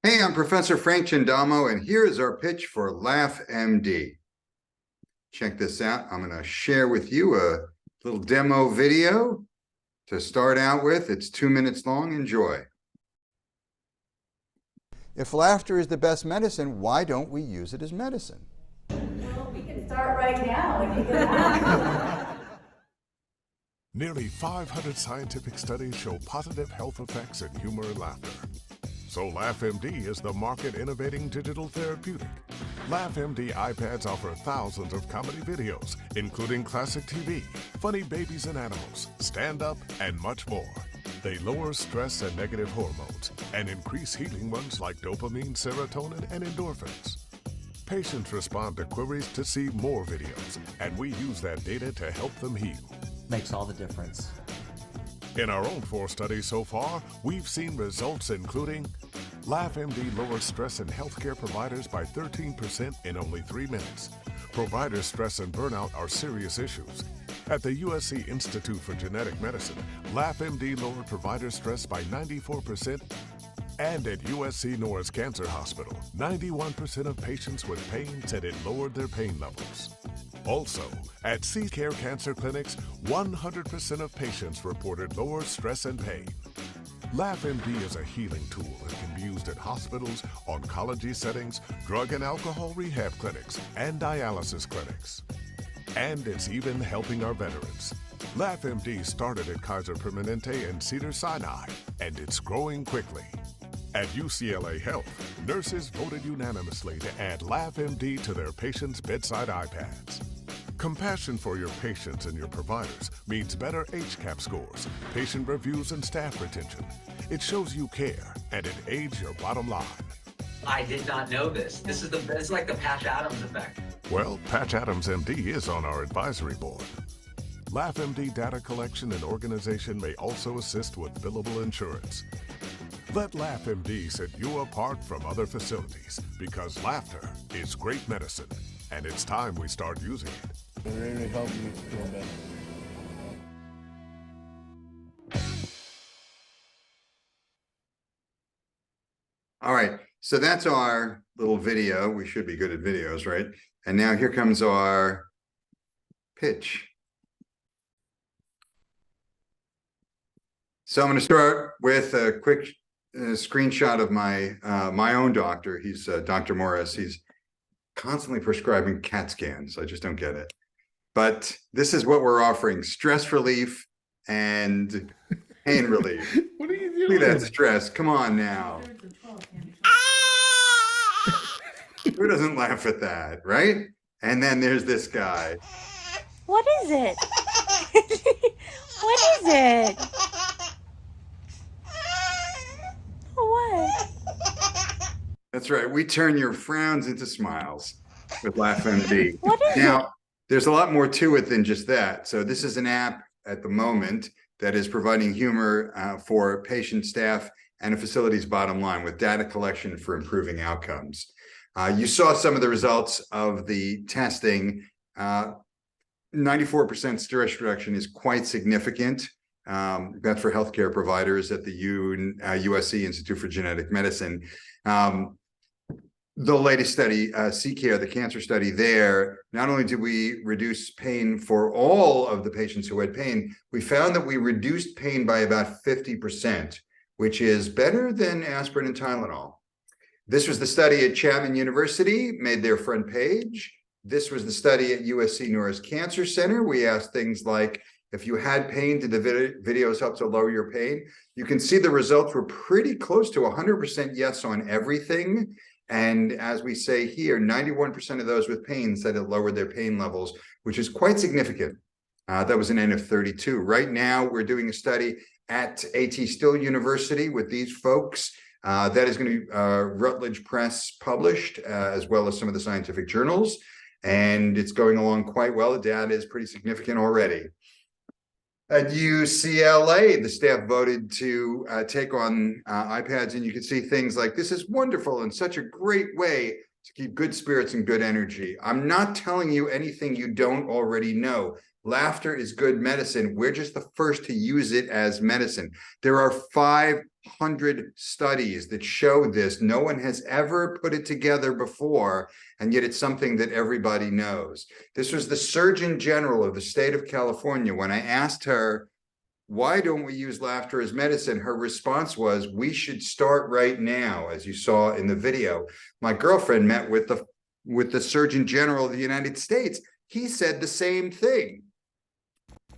Hey, I'm Professor Frank Chindamo, and here is our pitch for LaughMD. Check this out. I'm going to share with you a little demo video to start out with. It's 2 minutes long. Enjoy. If laughter is the best medicine, why don't we use it as medicine? Well, we can start right now and you can laugh. Nearly 500 scientific studies show positive health effects in humor and laughter. So LaughMD is the market-innovating digital therapeutic. LaughMD iPads offer thousands of comedy videos, including classic TV, funny babies and animals, stand-up, and much more. They lower stress and negative hormones and increase healing ones like dopamine, serotonin, and endorphins. Patients respond to queries to see more videos, and we use that data to help them heal. Makes all the difference. In our own 4 studies so far, we've seen results including LaughMD lowers stress in healthcare providers by 13% in only 3 minutes. Provider stress and burnout are serious issues. At the USC Institute for Genetic Medicine, LaughMD lowered provider stress by 94%. And at USC Norris Cancer Hospital, 91% of patients with pain said it lowered their pain levels. Also, at C-Care Cancer Clinics, 100% of patients reported lower stress and pain. LaughMD is a healing tool that can be used at hospitals, oncology settings, drug and alcohol rehab clinics, and dialysis clinics. And it's even helping our veterans. LaughMD started at Kaiser Permanente and Cedars-Sinai, and it's growing quickly. At UCLA Health, nurses voted unanimously to add LaughMD to their patients' bedside iPads. Compassion for your patients and your providers means better HCAP scores, patient reviews, and staff retention. It shows you care, and it aids your bottom line. I did not know this. This is like the Patch Adams effect. Well, Patch Adams MD is on our advisory board. LaughMD data collection and organization may also assist with billable insurance. Let LaughMD set you apart from other facilities because laughter is great medicine, and it's time we start using it. It really helped me feel better. All right, so that's our little video. We should be good at videos, right? And now here comes our pitch. So I'm going to start with a quick screenshot of my own doctor. He's Dr. Morris. He's constantly prescribing CAT scans. I just don't get it. But this is what we're offering: stress relief and pain relief. What are you doing? Look at that stress. Come on now. Who doesn't laugh at that, right? And then there's this guy. What is it? What is it? What? That's right. We turn your frowns into smiles with LaughMD. What is Now, there's a lot more to it than just that. So this is an app at the moment that is providing humor for patient, staff, and a facility's bottom line with data collection for improving outcomes. You saw some of the results of the testing. 94% stress reduction is quite significant. That's for healthcare providers at the USC Institute for Genetic Medicine. The latest study, C-Care, the cancer study there, not only did we reduce pain for all of the patients who had pain, we found that we reduced pain by about 50%, which is better than aspirin and Tylenol. This was the study at Chapman University, made their front page. This was the study at USC Norris Cancer Center. We asked things like, if you had pain, did the videos help to lower your pain? You can see the results were pretty close to 100% yes on everything. And as we say here, 91% of those with pain said it lowered their pain levels, which is quite significant. That was an N of 32. Right now, we're doing a study at A.T. Still University with these folks. That is going to be Routledge Press published, as well as some of the scientific journals. And it's going along quite well. The data is pretty significant already. At UCLA, the staff voted to take on iPads, and you can see things like, this is wonderful and such a great way to keep good spirits and good energy. I'm not telling you anything you don't already know. laughter is good medicine. We're just the first to use it as medicine. There are 500 studies that show this. No one has ever put it together before, and yet it's something that everybody knows. This was the Surgeon General of the state of California. When I asked her, why don't we use laughter as medicine? Her response was, we should start right now, as you saw in the video. My girlfriend met with the Surgeon General of the United States. He said the same thing.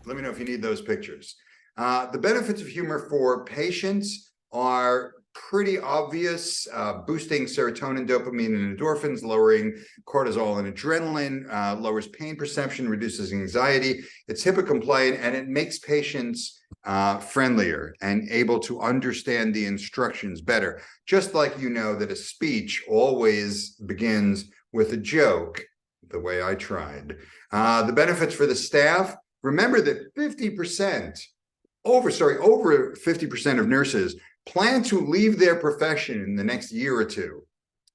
Let me know if you need those pictures. The benefits of humor for patients are pretty obvious, boosting serotonin, dopamine, and endorphins, lowering cortisol and adrenaline, lowers pain perception, reduces anxiety. It's HIPAA compliant, and it makes patients friendlier and able to understand the instructions better. Just like you know that a speech always begins with a joke, the way I tried. The benefits for the staff, remember that 50%, over 50% of nurses plan to leave their profession in the next year or two.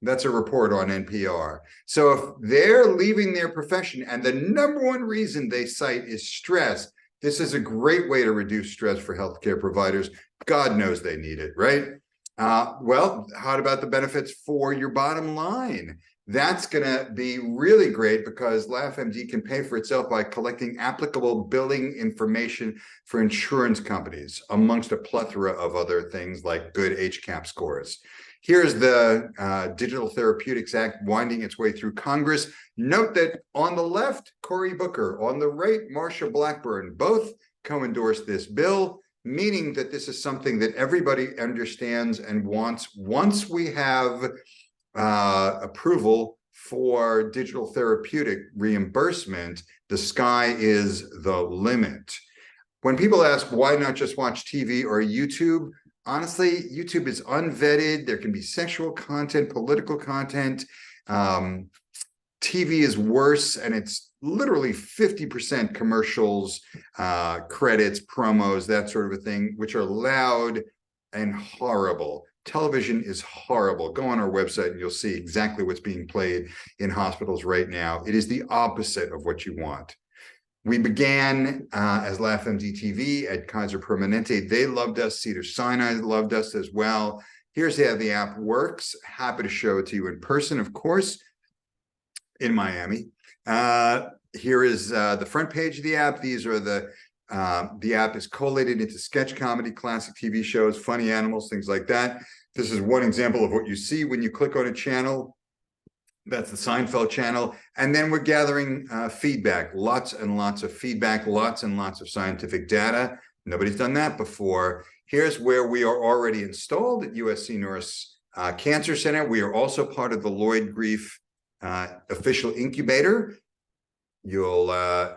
That's a report on NPR. So if they're leaving their profession and the number one reason they cite is stress, this is a great way to reduce stress for healthcare providers. God knows they need it, right? Well, how about the benefits for your bottom line? That's going to be really great because LaughMD can pay for itself by collecting applicable billing information for insurance companies, amongst a plethora of other things like good HCAP scores. Here's the Digital Therapeutics Act winding its way through Congress. Note that on the left, Cory Booker, on the right, Marsha Blackburn, both co-endorsed this bill, meaning that this is something that everybody understands and wants. Once we have approval for digital therapeutic reimbursement, the sky is the limit. When people ask why not just watch TV or YouTube, honestly, YouTube is unvetted. There can be sexual content, political content. TV is worse, and it's literally 50% commercials, credits, promos, that sort of a thing, which are loud and horrible. Television is horrible. Go on our website and you'll see exactly what's being played in hospitals right now. It is the opposite of what you want. We began as LaughMD TV at Kaiser Permanente. They loved us. Cedars-Sinai loved us as well. Here's how the app works. Happy to show it to you in person, of course, in Miami. Here is the front page of the app. These are the app is collated into sketch comedy, classic TV shows, funny animals, things like that. This is one example of what you see when you click on a channel. That's the Seinfeld channel. And then we're gathering feedback, lots and lots of feedback, lots and lots of scientific data. Nobody's done that before. Here's where we are already installed at USC Norris Cancer Center. We are also part of the Lloyd Grief official incubator. You'll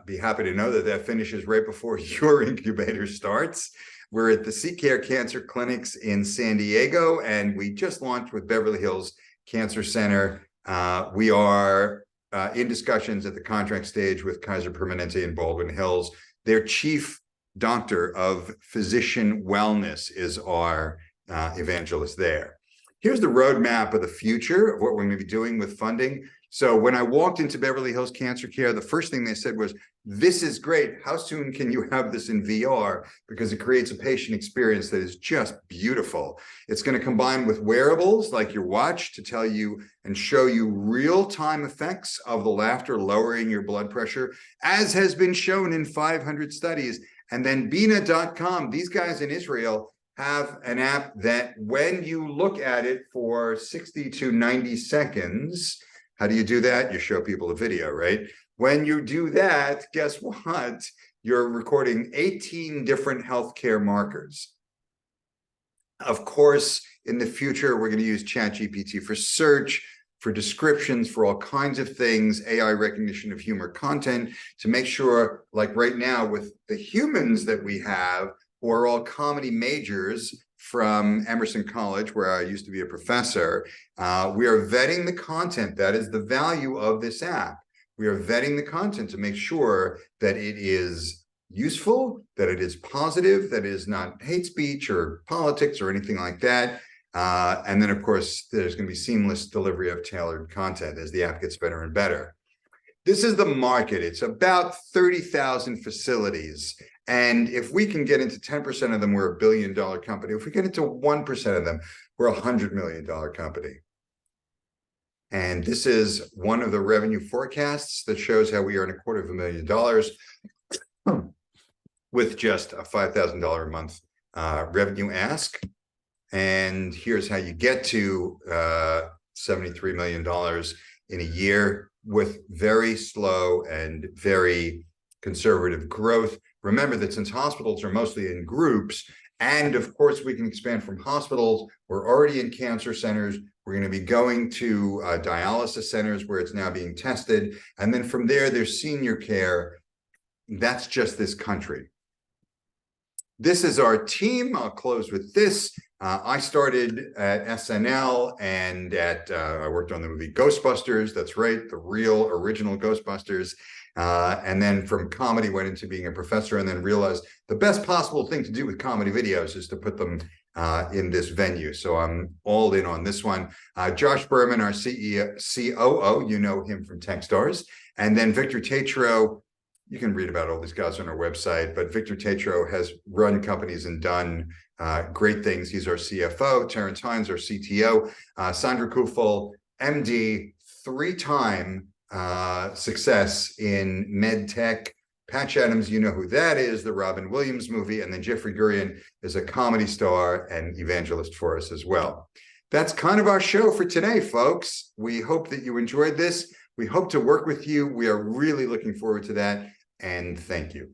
be happy to know that that finishes right before your incubator starts. We're at the CCare Cancer Clinics in San Diego, and we just launched with Beverly Hills Cancer Center. We are in discussions at the contract stage with Kaiser Permanente in Baldwin Hills. Their chief doctor of physician wellness is our evangelist there. Here's the roadmap of the future of what we're going to be doing with funding. So when I walked into Beverly Hills Cancer Care, the first thing they said was, this is great. How soon can you have this in VR? Because it creates a patient experience that is just beautiful. It's going to combine with wearables like your watch to tell you and show you real-time effects of the laughter, lowering your blood pressure, as has been shown in 500 studies. And then Bina.com, these guys in Israel have an app that when you look at it for 60 to 90 seconds, how do you do that? You show people a video, right? When you do that, guess what? You're recording 18 different healthcare markers. Of course, in the future, we're going to use ChatGPT for search, for descriptions, for all kinds of things, AI recognition of humor content, to make sure, like right now with the humans that we have, who are all comedy majors from Emerson College, where I used to be a professor, we are vetting the content. That is the value of this app. We are vetting the content to make sure that it is useful, that it is positive, that it is not hate speech or politics or anything like that. And then, of course, there's going to be seamless delivery of tailored content as the app gets better and better. This is the market. It's about 30,000 facilities. And if we can get into 10% of them, we're $1 billion company. If we get into 1% of them, we're $100 million company. And this is one of the revenue forecasts that shows how we earn $250,000 with just a $5,000 a month revenue ask. And here's how you get to $73 million in a year with very slow and very conservative growth. Remember that since hospitals are mostly in groups, and of course we can expand from hospitals, we're already in cancer centers, we're going to be going to dialysis centers where it's now being tested, and then from there there's senior care. That's just this country. This is our team. I'll close with this. I started at SNL and I worked on the movie Ghostbusters. That's right, the real original Ghostbusters. And then from comedy went into being a professor, and then realized the best possible thing to do with comedy videos is to put them in this venue. So I'm all in on this one. Josh Berman, our COO, you know him from TechStars. And then Victor Tatro. You can read about all these guys on our website, but Victor Tatro has run companies and done great things. He's our CFO. Terrence Hines, our CTO. Sandra Kufel, MD, 3-time success in med tech. Patch Adams, you know who that is, the Robin Williams movie. And then Jeffrey Gurian is a comedy star and evangelist for us as well. That's kind of our show for today, folks. We hope that you enjoyed this. We hope to work with you. We are really looking forward to that. And thank you.